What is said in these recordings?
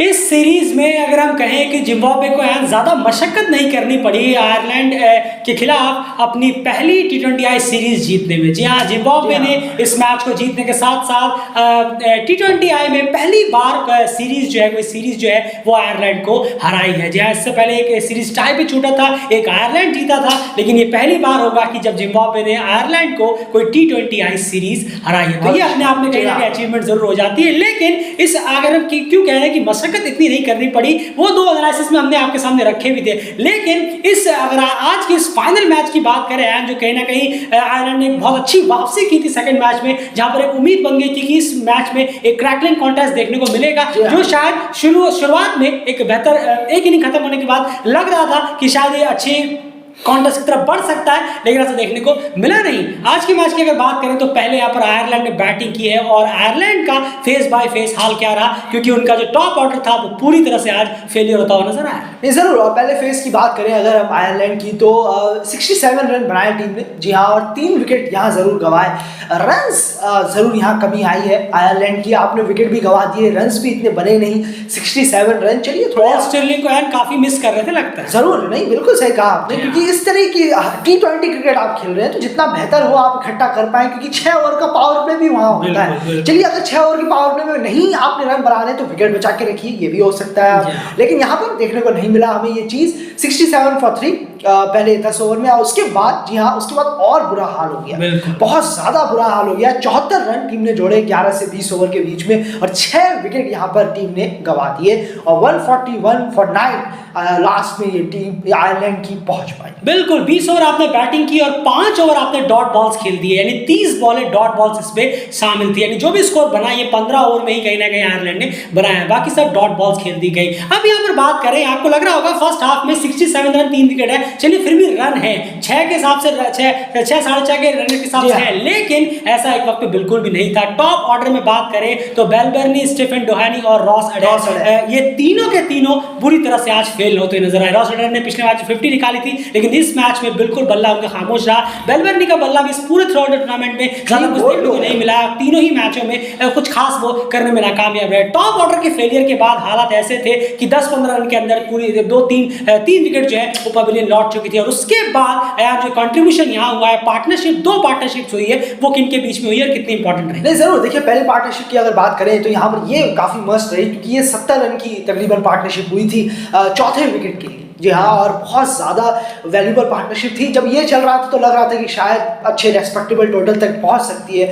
इस सीरीज में अगर हम कहें कि जिम्बाब्वे को यहाँ ज़्यादा मशक्कत नहीं करनी पड़ी आयरलैंड के खिलाफ अपनी पहली T20I सीरीज जीतने में। जी हाँ, जिम्बाब्वे ने इस मैच को जीतने के साथ साथ T20I में पहली बार सीरीज जो है वो आयरलैंड को हराई है। जी हाँ, इससे पहले एक सीरीज टाई पे छूटा था, एक आयरलैंड जीता था, लेकिन ये पहली बार होगा कि जब जिम्बाब्वे ने आयरलैंड को कोई T20I सीरीज हराई है। तो ये अपने आप में कहीं ना कहीं अचीवमेंट जरूर हो जाती है। लेकिन इस अगर हम क्यों कह रहे हैं कि मशक्कत इतनी नहीं करनी पड़ी, वो दो एनालिसिस में हमने आपके सामने रखे भी थे। लेकिन इस अगर आज की इस फाइनल मैच की बात करें, जो कहीं ना कहीं आयरलैंड ने बहुत अच्छी वापसी की थी सेकंड मैच में, जहां पर एक उम्मीद बन गई थी कि इस मैच में एक क्रैकलिंग कॉन्टेस्ट देखने को मिलेगा, जो शायद शुरुआत में एक बेहतर एक इनिंग खत्म होने के बाद लग रहा था कि शायद ये अच्छे कॉन्टेस्ट की तरफ बढ़ सकता है, लेकिन ऐसा देखने को मिला नहीं। आज के मैच की अगर बात करें तो पहले यहाँ पर आयरलैंड ने बैटिंग की है और आयरलैंड का फेस बाय फेस हाल क्या रहा, क्योंकि उनका जो टॉप ऑर्डर था वो पूरी तरह से आज फेलियर होता हुआ नजर आया। नहीं जरूर, और पहले फेस की बात करें अगर हम आयरलैंड की तो 67 रन बनाए टीम ने। जी हाँ, और 3 विकेट यहाँ जरूर गंवाए। रन्स जरूर यहाँ कमी आई है आयरलैंड की, आपने विकेट भी गंवा दिए, रन्स भी इतने बने नहीं। 67 रन, चलिए थोड़ा स्टर्लिंग को काफी मिस कर रहे थे लगता है। जरूर, नहीं बिल्कुल सही कहा आपने, क्योंकि इस तरह की T20 क्रिकेट आप खेल रहे हैं तो जितना बेहतर हो आप इकट्ठा कर पाए, क्योंकि 6 ओवर का पावर प्ले भी वहां होता है। चलिए अगर 6 ओवर की पावर प्ले में नहीं आपने रन बना रहे तो विकेट बचा के रखिए, ये भी हो सकता है। लेकिन यहाँ पर देखने को नहीं मिला हमें ये चीज। 67 for 3 पहले 10 ओवर में, और उसके बाद जी हाँ उसके बाद और बुरा हाल हो गया, बहुत ज्यादा बुरा हाल हो गया। 74 रन टीम ने जोड़े 11 से 20 ओवर के बीच में, और 6 विकेट यहाँ पर टीम ने गंवा दिए, और 141 for 9 लास्ट में ये टीम आयरलैंड की पहुंच पाई। बिल्कुल, 20 ओवर आपने बैटिंग की और 5 ओवर आपने डॉट बॉल्स खेल दिए, यानी 30 बॉलें डॉट बॉल्स इसमें शामिल थी। यानी जो भी स्कोर बना ये 15 ओवर में ही कहीं ना कहीं आयरलैंड ने बनाया, बाकी सब डॉट बॉल्स खेल दी गई। अब यहाँ पर बात करें, आपको लग रहा होगा फर्स्ट हाफ में 67 रन 3 विकेट है, चलिए फिर भी रन है 6 के हिसाब से, 6 साढ़े 6 के रन के हिसाब से है, लेकिन ऐसा एक वक्त बिल्कुल भी नहीं था। टॉप ऑर्डर में बात करें तो बेलबर्नी, स्टीफन डोहानी और रॉस अडेर, ये तीनों के तीनों बुरी तरह से आज फेल होते नजर आए। रॉस अडेर ने पिछले मैच 50 निकाली थी, लेकिन इस मैच में बिल्कुल बल्ला उनका खामोश रहा। बेलबर्नी का बल्ला भी इस पूरे थ्रू आउट टूर्नामेंट में ज्यादा कुछ देखने को नहीं मिला, तीनों ही मैचों में कुछ खास वो करने में नाकामयाब रहे। टॉप ऑर्डर के फेलियर के बाद हालात ऐसे थे कि 10-15 रन के अंदर पूरी 2-3 विकेट जो है वो पवेलियन लौट चुकी थी, और उसके बाद जो कंट्रीब्यूशन यहाँ हुआ है, पार्टनरशिप 2 पार्टनरशिप हुई है, वो किनके बीच में हुई है और कितनी इंपॉर्टेंट रही? नहीं जरूर, देखिए पहले पार्टनरशिप की अगर बात करें तो यहाँ पर ये काफी मस्त रही, क्योंकि ये 70 रन की तकरीबन पार्टनरशिप हुई थी चौथे विकेट के लिए। जी हाँ, और बहुत ज़्यादा वैल्यूबल पार्टनरशिप थी। जब ये चल रहा था तो लग रहा था कि शायद अच्छे रेस्पेक्टेबल टोटल तक पहुंच सकती है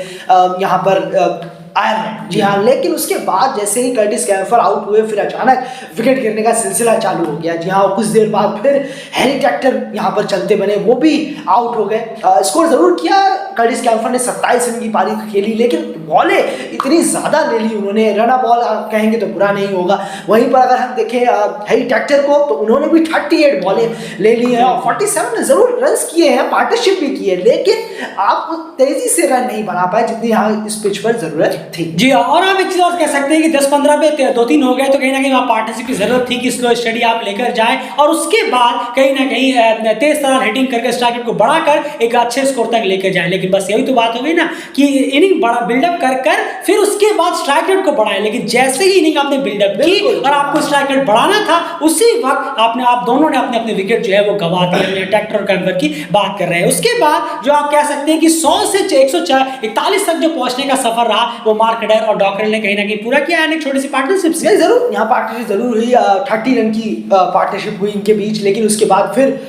यहाँ पर आयरलैंड। जी हाँ, लेकिन उसके बाद जैसे ही कर्टिस कैम्फर आउट हुए, फिर अचानक विकेट गिरने का सिलसिला चालू हो गया। जी हाँ, कुछ देर बाद फिर हैरी टैक्टर यहाँ पर चलते बने, वो भी आउट हो गए। स्कोर जरूर किया कर्टिस कैम्फर ने, 27 रन की पारी खेली, लेकिन बॉलें इतनी ज़्यादा ले ली उन्होंने, रन बॉल कहेंगे तो बुरा नहीं होगा। वहीं पर अगर हम देखें हैरी टैक्टर को, तो उन्होंने भी 38 बॉलें ले ली हैं, और 47 ने जरूर रन किए हैं, पार्टनरशिप भी की है, लेकिन आप तेजी से रन नहीं बना पाए जितनी यहाँ इस पिच पर जरूरत थी। जी हाँ, और आप एक चीज और कह सकते हैं कि 10-15 पे 2-3 हो गए, तो कहीं ना कहीं वहाँ पार्टनरशिप की जरूरत थी कि स्लो स्टडी आप लेकर जाएं, और उसके बाद कहीं ना कहीं तेज तरह हिटिंग करके स्ट्राइक रेट को बढ़ाकर एक अच्छे स्कोर तक लेकर जाएं। लेकिन बस यही तो बात हो गई ना कि इनिंग बड़ा बिल्डअप कर फिर उसके बाद स्ट्राइक रेट को बढ़ाएं, लेकिन जैसे ही इनिंग आपने बिल्डअप की और आपको स्ट्राइक रेट बढ़ाना था, उसी वक्त आप दोनों ने अपने विकेट जो है वो गंवा दिए। टैक्टर और कैम्फर की बात कर रहे हैं। उसके बाद जो आप कह सकते हैं कि 100 से 141 तक जो पहुंचने का सफर रहा, वो मार्क अडेर और डॉकरेल ने कहीं ना कहीं पूरा किया है एक छोटी सी पार्टनरशिप से। जरूर, यहाँ पार्टनरशिप जरूर हुई, 30 रन की पार्टनरशिप हुई इनके बीच, लेकिन उसके बाद फिर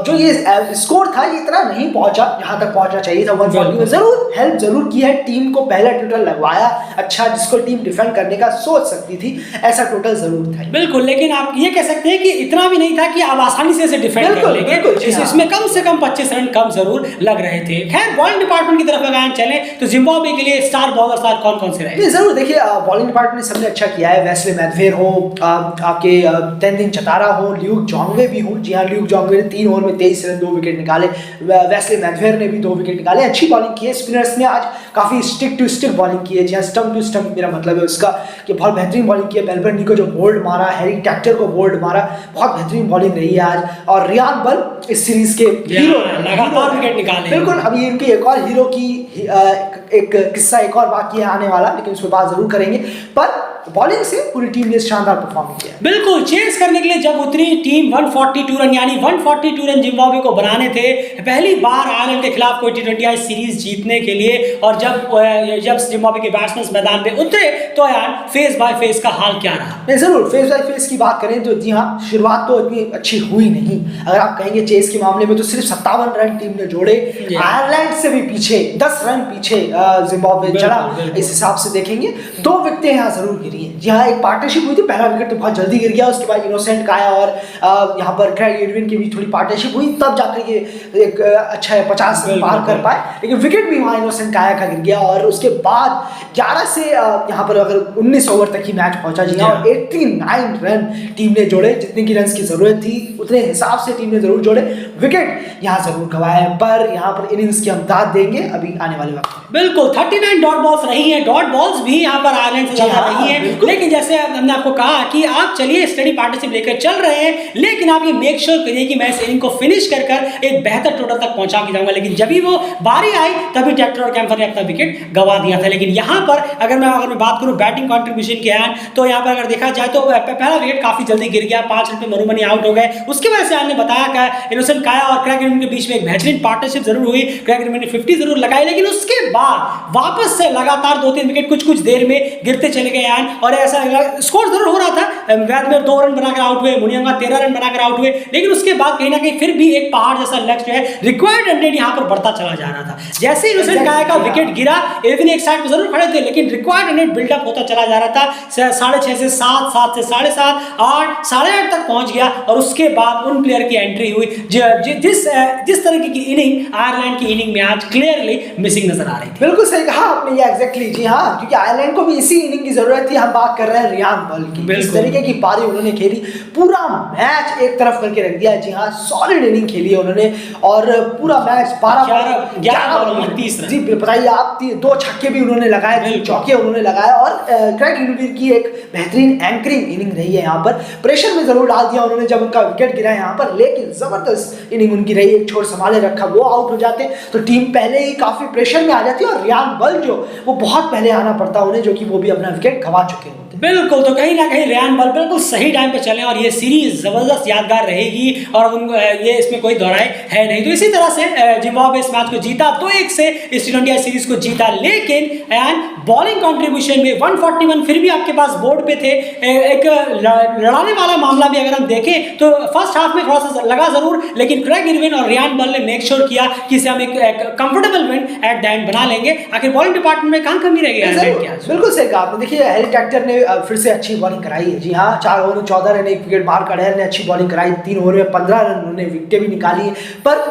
जो ये स्कोर था ये इतना नहीं पहुंचा जहां तक पहुंचना चाहिए था। 140 में जरूर हेल्प जरूर की है, टीम को पहला टोटल लगवाया अच्छा, जिसको टीम डिफेंड करने का सोच सकती थी, ऐसा टोटल जरूर था। बिल्कुल, लेकिन आप ये कह सकते हैं कि इतना भी नहीं था कि आप आसानी से इसे डिफेंड कर लेंगे। इसमें कम से कम 25 रन कम जरूर लग रहे थे। खैर, बॉलिंग डिपार्टमेंट की तरफ अगर चले तो जिम्बाब्वे के लिए स्टार बॉलर कौन से रहे? जरूर, देखिए बॉलिंग डिपार्टमेंट ने सबने अच्छा किया है। वेस्ले मैथवेयर हो, आपके तेनजिंग चतारा हो, ल्यूक जोंगवे भी हो। जी हाँ, ल्यूक जोंगवे ने 3 ओवर में 23 रन 2 विकेट निकाले। वेस्ले मैथवेयर ने भी 2 विकेट निकाले, अच्छी बॉलिंग की है। स्पिनर्स ने आज काफी स्टिक टू स्टिक बॉलिंग की है। जी हाँ, स्टंप टू स्टंप मेरा मतलब है उसका कि बहुत बेहतरीन बॉलिंग की है। बेलबर्नी को जो बोल्ड मारा, हैरी टैक्टर को बोल्ड मारा, बहुत बेहतरीन बॉलिंग रही है आज। और रियान बल इस सीरीज के हीरो लगातार विकेट निकाले। बिल्कुल, अभी इनकी एक और हीरो की एक किस्सा एक और बाकी है आने वाला, लेकिन उस पर बात जरूर करेंगे। पर बॉलिंग से पूरी टीम ने शानदार परफॉर्म किया। बिल्कुल, चेस करने के लिए जब उतरी टीम 142 रन यानी 142 रन जिम्बाब्वे को बनाने थे पहली बार आयरलैंड के खिलाफ कोई टी20 सीरीज जीतने के लिए, और जब जिम्बाब्वे के बैट्समैन मैदान पे उतरे तो यार फेस बाय फेस का हाल क्या रहा? नहीं जरूर, फेस बाय फेस की बात करें तो जी हाँ, शुरुआत तो इतनी अच्छी हुई नहीं। अगर आप कहेंगे चेस के मामले में तो सिर्फ 57 रन टीम ने जोड़े, आयरलैंड से भी पीछे 10 रन पीछे जिम्बाब्वे चला। इस हिसाब से देखेंगे 2 विकेटें यहाँ जरूर गिरी हैं। जी हाँ, एक पार्टनरशिप हुई थी, पहला विकेट तो बहुत जल्दी गिर गया, उसके बाद इनोसेंट काया और यहाँ पर क्रेग एडविन की भी थोड़ी पार्टनरशिप हुई, तब जाकर ये एक अच्छा 50 रन पार कर पाए, लेकिन विकेट भी वहाँ इनोसेंट काया का गिर गया। और उसके बाद 11 से यहाँ पर अगर 19 ओवर तक ही मैच पहुंचा जी हाँ, और 89 रन टीम ने जोड़े, जितने की रन की जरूरत थी उतने हिसाब से टीम ने जरूर जोड़े। विकेट यहाँ जरूर गवाए, पर यहाँ पर इनिंग्स की हम दाद देंगे अभी आने वाले वक्त। बिल्कुल 39 डॉट बॉल्स रही हैं, डॉट बॉल्स भी यहाँ पर आयरलैंड से ज्यादा रही हैं, लेकिन जैसे हमने आपको कहा कि आप चलिए स्टडी पार्टनरशिप लेकर चल रहे हैं, लेकिन आप ये मेक श्योर करिए कि मैं इस इनिंग को फिनिश कर एक बेहतर टोटल तक पहुंचा के जाऊंगा। लेकिन जब भी वो बारी आई तभी ट्रैक्टर और कैम्फर ने अपना विकेट गवा दिया था। लेकिन यहाँ पर अगर मैं बात करूँ बैटिंग कॉन्ट्रीब्यूशन की है तो यहाँ पर अगर देखा जाए तो पहला विकेट काफी जल्दी गिर गया, 5 रन पे मरुमनी आउट हो गए। उसके वजह से आपने बताया कि इनोसेंट काया और क्रेग एडविन के बीच में एक बेहतरीन पार्टनरशिप जरूर हुई, क्रेग एडविन ने 50 जरूर लगाई, लेकिन उसके बाद वापस से लगातार 2-3 विकेट कुछ देर में गिरते चले गए हैं। और ऐसा स्कोर जरूर हो रहा था, वैदमेर 2 रन बनाकर आउट हुए, मुनियंगा 13 रन बनाकर आउट हुए, लेकिन उसके बाद कहीं ना कहीं फिर भी एक पहाड़ जैसा लक्ष्य है, रिक्वायर्ड रन रेट यहाँ पर बढ़ता चला जा रहा था। जैसे ही इनोसेंट काया का विकेट गिरा, एडविन एक साइड पर जरूर खड़े थे, लेकिन रिक्वायर्ड रन रेट बिल्डअप होता चला जा रहा था, 6.5 से 7, 7 से 7.5, 8, 8.5 तक पहुंच गया। और उसके बाद उन प्लेयर की एंट्री हुई जिस तरीके की इनिंग आयरलैंड की इनिंग में आज क्लियरली मिसिंग नजर आ रही थी। बिल्कुल सही कहा आपने, ये एग्जैक्टली जी हाँ, क्योंकि आयरलैंड को भी इसी इनिंग की जरूरत थी। हम बात कर रहे हैं रियान बॉल की, इस तरीके की पारी उन्होंने खेली, पूरा मैच एक तरफ करके रख दिया। जी हाँ, सॉलिड इनिंग खेली है उन्होंने, और पूरा मैच 11 बॉल में 30 रन। जी बताइए आप, 2 छक्के भी उन्होंने लगाए, 2 चौके उन्होंने लगाए, और क्रेग एडविन की एक बेहतरीन एंकरिंग इनिंग रही है। यहाँ पर प्रेशर में जरूर डाल दिया उन्होंने जब उनका विकेट गिरा यहाँ पर, लेकिन जबरदस्त इनिंग उनकी रही। एक छोर संभाले रखा, वो आउट हो जाते तो टीम पहले ही काफी प्रेशर में आ जाती, और रियान बल जो वो बहुत पहले आना पड़ता उन्हें, जो कि वो भी अपना विकेट गवा चुके होते। बिल्कुल, तो कहीं ना कहीं रियान बल बिल्कुल सही टाइम पे चले, और ये सीरीज जबरदस्त यादगार रहेगी, और ये इसमें कोई दोहराई है नहीं। तो इसी तरह से जिम्बाब्वे इस मैच को जीता, 2-1 से इस टी20 सीरीज को जीता, लेकिन बॉलिंग कंट्रीब्यूशन में 141 फिर भी आपके पास बोर्ड पे थे। एक लड़ाने वाला मामला भी अगर हम देखें तो फर्स्ट हाफ में थोड़ा सा लगा जरूर, लेकिन क्रेग एडविन और रियान बल ने मेक श्योर किया कि इसे हम एक comfortable win at the end बना लेंगे। आखिर बॉलिंग डिपार्टमेंट में कहाँ कमी रह गई? बिल्कुल सही कहा आपने। देखिए हैरी ट्रैक्टर ने फिर से अच्छी बॉलिंग कराई है। जी हाँ, 4 ओवर में 14 रन, 1 विकेट मार्क अडेल ने अच्छी बॉलिंग कराई, 3 ओवर में 15 रन उन्होंने विकेटें भी निकाली। पर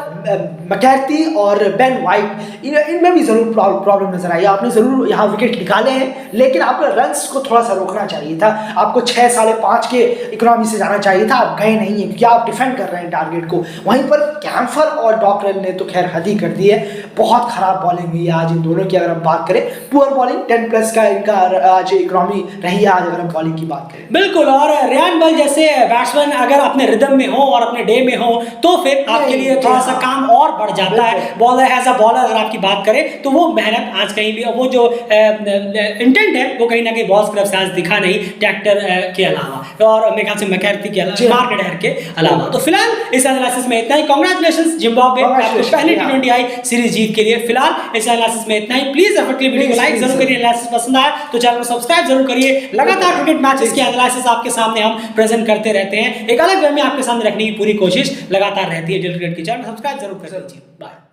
मैकैर्थी और बेन वाइट इनमें भी जरूर प्रॉब्लम नजर आई। आपने जरूर यहाँ विकेट निकाले हैं, लेकिन आपको रन्स को थोड़ा सा रोकना चाहिए था। आपको 6, 5.5 के इकोनॉमी से जाना चाहिए था, आप गए नहीं है क्योंकि आप डिफेंड कर रहे हैं टारगेट को। वहीं पर कैम्फर और डॉकरेल ने तो खैर हद ही कर दी है, बहुत खराब बॉलिंग हुई है आज इन दोनों की। अगर हम बात करें पुअर बॉलिंग, 10+ का इनका आज इकोनॉमी रही है आज, अगर हम बॉलिंग की बात करें। बिल्कुल, और रियान बल जैसे बैट्समैन अगर अपने रिदम में हो और अपने डे में हो तो फिर आपके लिए थोड़ा सा काम और बढ़ जाता है। बॉलर एज अ बॉलर अगर आपकी बात करें तो वो मेहनत आज कहीं भी, वो जो इंटेंट है वो कहीं ना कहीं बॉस क्लब से आज दिखा नहीं, ट्रैक्टर के अलावा, और मेरे ख्याल से मैकैर्थी के अलावा, मार्क अडेल के अलावा। तो फिलहाल इस एनालिसिस में इतना ही। कांग्रेचुलेशंस जिम्बाब्वे पहली टी20 सीरीज जीत के लिए। फिलहाल इस एनालिसिस में इतना ही। प्लीज डेफिनेटली वीडियो को लाइक जरूर करिए, एनालिसिस पसंद आया तो चैनल को सब्सक्राइब जरूर करिए। लगातार क्रिकेट मैचेस के एनालिसिस आपके सामने हम प्रेजेंट करते रहते हैं, एक अलग वे में आपके सामने रखने की पूरी कोशिश लगातार रहती है। डेली क्रिकेट की चैनल सब्सक्राइब जरूर कर लीजिए। बाय।